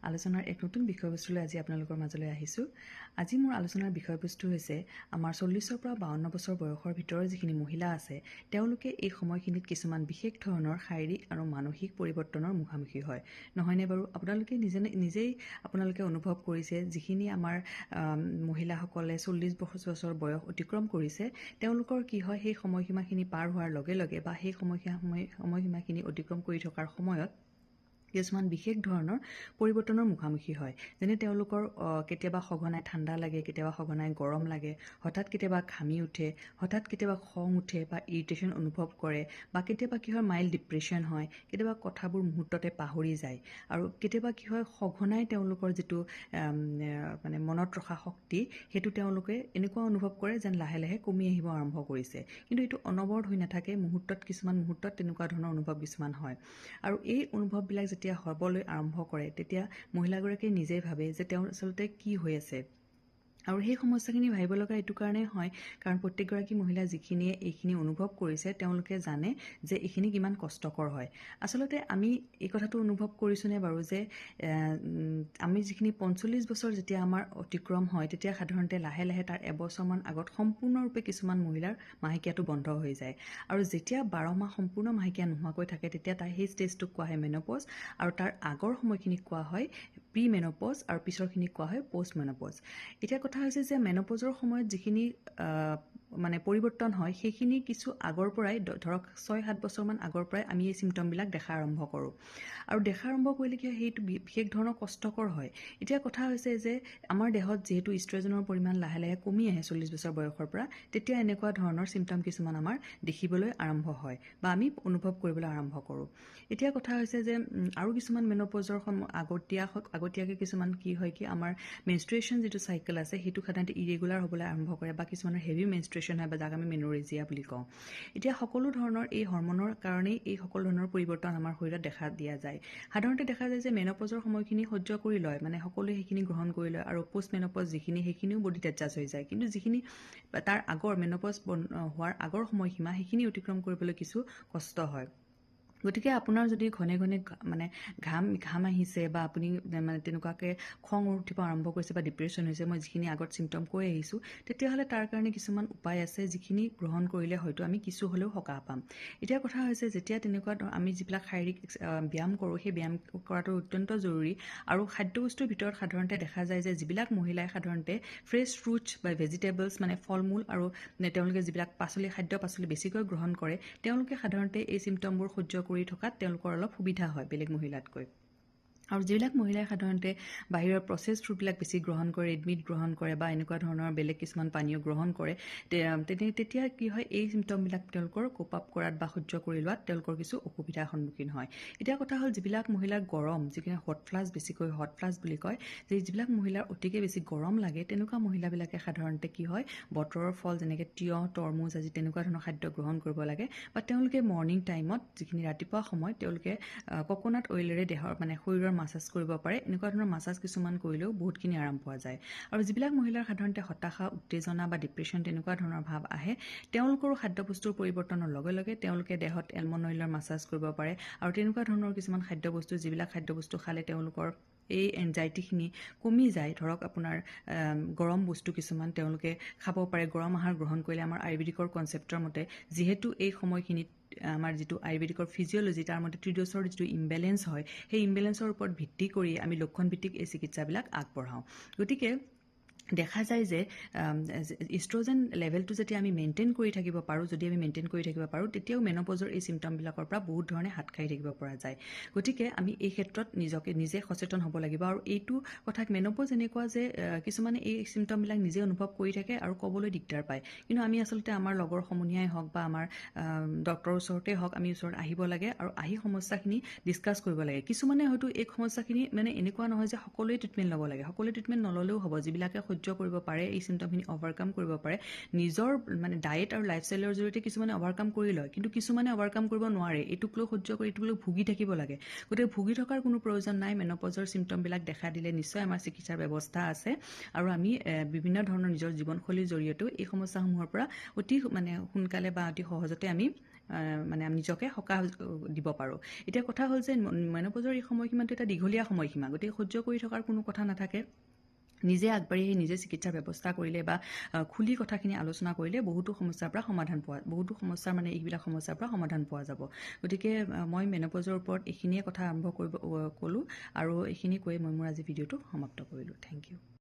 আলোচনাৰ এক নতুন বিষয়বস্তুলৈ আজি আপোনালোকৰ মাজলৈ আহিছোঁ। আজি মোৰ আলোচনাৰ বিষয়বস্তু হৈছে আমাৰ 40ৰ পৰা 52 বছৰ বয়সৰ ভিতৰৰ যিখিনি মহিলা আছে তেওঁলোকে এই সময়খিনিত কিছুমান বিশেষ ধৰণৰ শাৰীৰিক আৰু মানসিক পৰিৱৰ্তনৰ মুখামুখি হয়। নহয়নে বাৰু? আপোনালোকে নিজেই অনুভৱ কৰিছে যিখিনি আমাৰ মহিলাসকলে 40 বছৰ বয়স অতিক্ৰম কৰিছে তেওঁলোকৰ কি হয় সেই সময়সীমাখিনি পাৰ হোৱাৰ লগে লগে বা সেই সময়সীমাখিনি অতিক্ৰম কৰি থকাৰ সময়ত কিছুমান বিশেষ ধৰণৰ পৰিৱৰ্তনৰ মুখামুখি হয়। যেনে তেওঁলোকৰ কেতিয়াবা সঘনাই ঠাণ্ডা লাগে, কেতিয়াবা সঘনাই গৰম লাগে, হঠাৎ কেতিয়াবা ঘামি উঠে, হঠাৎ কেতিয়াবা খং উঠে বা ইৰিটেশ্যন অনুভৱ কৰে বা কেতিয়াবা কি হয় মাইল্ড ডিপ্ৰেশ্যন হয়, কেতিয়াবা কথাবোৰ মুহূৰ্ততে পাহৰি যায় আৰু কেতিয়াবা কি হয় সঘনাই তেওঁলোকৰ যিটো মানে মনত ৰখা শক্তি সেইটো তেওঁলোকে এনেকুৱা অনুভৱ কৰে যেন লাহে লাহে কমি আহিব আৰম্ভ কৰিছে। কিন্তু এইটো অনবৰত হৈ নাথাকে, কিছুমান মুহূৰ্তত তেনেকুৱা ধৰণৰ অনুভৱ কিছুমান হয়। আৰু এই অনুভৱবিলাক যেতিয়া হ'বলৈ আৰম্ভ কৰে তেতিয়া মহিলাগৰাকীয়ে নিজেই ভাবে যে তেওঁৰ আচলতে কি হৈ আছে। আৰু সেই সমস্যাখিনি ভাবিব লগা এইটো কাৰণেই হয় কাৰণ প্ৰত্যেকগৰাকী মহিলা যিখিনিয়ে এইখিনি অনুভৱ কৰিছে তেওঁলোকে জানে যে এইখিনি কিমান কষ্টকৰ হয়। আচলতে আমি এই কথাটো অনুভৱ কৰিছোঁনে বাৰু যে আমি যিখিনি 45 বছৰ যেতিয়া আমাৰ অতিক্ৰম হয় তেতিয়া সাধাৰণতে লাহে লাহে তাৰ এবছৰমান আগত সম্পূৰ্ণৰূপে কিছুমান মহিলাৰ মাহেকীয়াটো বন্ধ হৈ যায় আৰু যেতিয়া 12 মাহ সম্পূৰ্ণ মাহেকীয়া নোহোৱাকৈ থাকে তেতিয়া সেই ষ্টেজটোক কোৱা হয় মেন'পজ আৰু তাৰ আগৰ সময়খিনিক কোৱা হয় প্ৰি মেন'পজ আৰু পিছৰখিনিক কোৱা হয় পষ্ট মেন'পজ। এতিয়া কথা হৈছে যে মেন'পজৰ সময়ত যিখিনি মানে পৰিৱৰ্তন হয় সেইখিনি কিছু আগৰ পৰাই ধৰক 6-7 বছৰমান আগৰ পৰাই আমি এই চিমটমবিলাক দেখা আৰম্ভ কৰোঁ আৰু দেখা আৰম্ভ কৰিলে কি হয় সেইটো বিশেষ ধৰণৰ কষ্টকৰ হয়। এতিয়া কথা হৈছে যে আমাৰ দেহত যিহেতু ইষ্ট্ৰজেনৰ পৰিমাণ লাহে লাহে কমি আহে 40 বছৰ বয়সৰ পৰা তেতিয়া এনেকুৱা ধৰণৰ চিমটম কিছুমান আমাৰ দেখিবলৈ আৰম্ভ হয় বা আমি অনুভৱ কৰিবলৈ আৰম্ভ কৰোঁ। এতিয়া কথা হৈছে যে আৰু কিছুমান মেন'পজৰ আগতীয়াকৈ কিছুমান কি হয় কি আমাৰ মেনষ্ট্ৰুৱেশ্যন যিটো চাইকেল আছে সেইটো সাধাৰণতে ইৰেগুলাৰ হ'বলৈ আৰম্ভ কৰে বা কিছুমানৰ হেভি মেনষ্ট্ৰুৱেশ্যন হয় বা যাক আমি মেন'ৰেজিয়া বুলি কওঁ। এতিয়া সকলো ধৰণৰ এই হৰমনৰ কাৰণেই এই সকলো ধৰণৰ পৰিৱৰ্তন আমাৰ শৰীৰত দেখা দিয়া যায়। সাধাৰণতে দেখা যায় যে মেন'পজৰ সময়খিনি সহ্য কৰি লয়, মানে সকলোৱে সেইখিনি গ্ৰহণ কৰি লয় আৰু পষ্ট মেন'পজ সেইখিনিও বডিত এডজাষ্ট হৈ যায়। কিন্তু যিখিনি তাৰ আগৰ মেন'পজ হোৱাৰ আগৰ সময়সীমা সেইখিনি অতিক্ৰম কৰিবলৈ কিছু কষ্ট হয়। গতিকে আপোনাৰ যদি ঘনে ঘনে মানে ঘাম আহিছে বা আপুনি মানে তেনেকুৱাকৈ খং উঠিব আৰম্ভ কৰিছে বা ডিপ্ৰেশ্যন হৈছে, মই যিখিনি আগত চিমটম কৈ আহিছোঁ, তেতিয়াহ'লে তাৰ কাৰণে কিছুমান উপায় আছে যিখিনি গ্ৰহণ কৰিলে হয়তো আমি কিছু হ'লেও সকাহ পাম। এতিয়া কথা হৈছে যেতিয়া তেনেকুৱা আমি যিবিলাক শাৰীৰিক ব্যায়াম কৰোঁ সেই ব্যায়াম কৰাটো অত্যন্ত জৰুৰী আৰু খাদ্যবস্তুৰ ভিতৰত সাধাৰণতে দেখা যায় যে যিবিলাক মহিলাই সাধাৰণতে ফ্ৰেছ ফ্ৰুটছ বা ভেজিটেবলছ মানে ফল মূল আৰু তেওঁলোকে যিবিলাক খাদ্য পাচলি বেছিকৈ গ্ৰহণ কৰে তেওঁলোকে সাধাৰণতে এই চিমটমবোৰ সহ্য কৰি থকাত তেওঁলোকৰ অলপ সুবিধা হয় বেলেগ মহিলাতকৈ। আৰু যিবিলাক মহিলাই সাধাৰণতে বাহিৰৰ প্ৰচেছ ফুডবিলাক বেছি গ্ৰহণ কৰে, ৰেডমিট গ্ৰহণ কৰে বা এনেকুৱা ধৰণৰ বেলেগ কিছুমান পানীয় গ্ৰহণ কৰে তেতিয়া কি হয় এই চিমটমবিলাক তেওঁলোকৰ কোপ আপ কৰাত বা সহ্য কৰি লোৱাত তেওঁলোকৰ কিছু অসুবিধাৰ সন্মুখীন হয়। এতিয়া কথা হ'ল যিবিলাক মহিলাৰ গৰম, যিখিনি হট ফ্লাছ বুলি কয়, যিবিলাক মহিলাৰ অতিকে বেছি গৰম লাগে তেনেকুৱা মহিলাবিলাকে সাধাৰণতে কি হয় বতৰৰ ফল যেনেকৈ তিয়ঁহ, তৰমুজ আজি তেনেকুৱা ধৰণৰ খাদ্য গ্ৰহণ কৰিব লাগে বা তেওঁলোকে মৰ্ণিং টাইমত যিখিনি ৰাতিপুৱা সময়ত তেওঁলোকে কোকোনাট অইলেৰে শৰীৰৰ মাছাজ কৰিব পাৰে। এনেকুৱা ধৰণৰ মাছাজ কিছুমান কৰিলেও বহুতখিনি আৰাম পোৱা যায়। আৰু যিবিলাক মহিলাৰ সাধাৰণতে হতাশা, উত্তেজনা বা ডিপ্ৰেশ্যন তেনেকুৱা ধৰণৰ ভাৱ আহে তেওঁলোকৰো খাদ্যবস্তুৰ পৰিৱৰ্তনৰ লগে লগে তেওঁলোকে দেহত এলমণ্ড অইলৰ মাছাজ কৰিব পাৰে আৰু তেনেকুৱা ধৰণৰ কিছুমান খাদ্যবস্তু যিবিলাক খাদ্যবস্তু খালে তেওঁলোকৰ এই এনজাইটিখিনি কমি যায়। ধৰক আপোনাৰ গৰম বস্তু কিছুমান তেওঁলোকে খাব পাৰে। গৰম আহাৰ গ্ৰহণ কৰিলে আমাৰ আয়ুৰ্বেদিকৰ কনচেপ্টৰ মতে যিহেতু এই সময়খিনিত আমাৰ যিটো আয়ুৰ্বেদিকৰ ফিজিঅ'লজি তাৰ মতে ত্ৰিদোষৰ যিটো ইমবেলেঞ্চ হয় সেই ইমবেলেঞ্চৰ ওপৰত ভিত্তি কৰি আমি লক্ষণভিত্তিক এই চিকিৎসাবিলাক আগবঢ়াওঁ। গতিকে দেখা যায় যে ইষ্ট্ৰজেন লেভেলটো যেতিয়া আমি মেইনটেইন কৰি থাকিব পাৰোঁ, তেতিয়াও মেন'পজৰ এই চিমটমবিলাকৰ পৰা বহুত ধৰণে হাত সাৰি থাকিব পৰা যায়। গতিকে আমি এই ক্ষেত্ৰত নিজে সচেতন হ'ব লাগিব। আৰু এইটো কথাক মেন'পজ এনেকুৱা যে কিছুমানে এই চিমটমবিলাক নিজে অনুভৱ কৰি থাকে আৰু ক'বলৈ দিগদাৰ পায়, কিন্তু আমি আচলতে আমাৰ লগৰ সমনীয়াই হওক বা আমাৰ ডক্টৰৰ ওচৰতে হওক আমি ওচৰত আহিব লাগে আৰু আহি সমস্যাখিনি ডিছকাছ কৰিব লাগে। কিছুমানে হয়তো এই সমস্যাখিনি এনেকুৱা নহয় যে সকলোৱে ট্ৰিটমেণ্ট ল'ব লাগে, সকলোৱে ট্ৰিটমেণ্ট নল'লেও হ'ব। যিবিলাকে সহ্য কৰিব পাৰে, এই চিমটমখিনি অভাৰকাম কৰিব পাৰে, নিজৰ ডায়েট আৰু লাইফষ্টাইলৰ জৰিয়তে কিছুমানে অভাৰকাম কৰি লয়, কিন্তু কিছুমানে অভাৰকাম কৰিব নোৱাৰে। এইটোক লৈ সহ্য কৰি এইটোক লৈ ভুগি থাকিব লাগে। গতিকে ভুগি থকাৰ কোনো প্ৰয়োজন নাই। মেন'পজৰ চিমটমবিলাক দেখা দিলে নিশ্চয় আমাৰ চিকিৎসাৰ ব্যৱস্থা আছে আৰু আমি বিভিন্ন ধৰণৰ নিজৰ জীৱনশৈলীৰ জৰিয়তেও এই সমস্যাসমূহৰ পৰা অতি সোনকালে বা অতি সহজতে আমি মানে আমি নিজকে সকাহ দিব পাৰোঁ। এতিয়া কথা হ'ল যে মেন'পজৰ এই সময়সীমাটো এটা দীঘলীয়া সময়সীমা, গতিকে সহ্য কৰি থকাৰ কোনো কথা নাথাকে। নিজে আগবাঢ়ি নিজে চিকিৎসাৰ ব্যৱস্থা কৰিলে বা খুলি কথাখিনি আলোচনা কৰিলে বহুতো সমস্যাৰ মানে এইবিলাক সমস্যাৰ পৰা সমাধান পোৱা যাব। গতিকে মই মেন'পজৰ ওপৰত এইখিনিয়ে কথা আৰম্ভ ক'লোঁ আৰু এইখিনি কৈ মই মোৰ আজি ভিডিঅ'টো সমাপ্ত কৰিলোঁ। Thank U.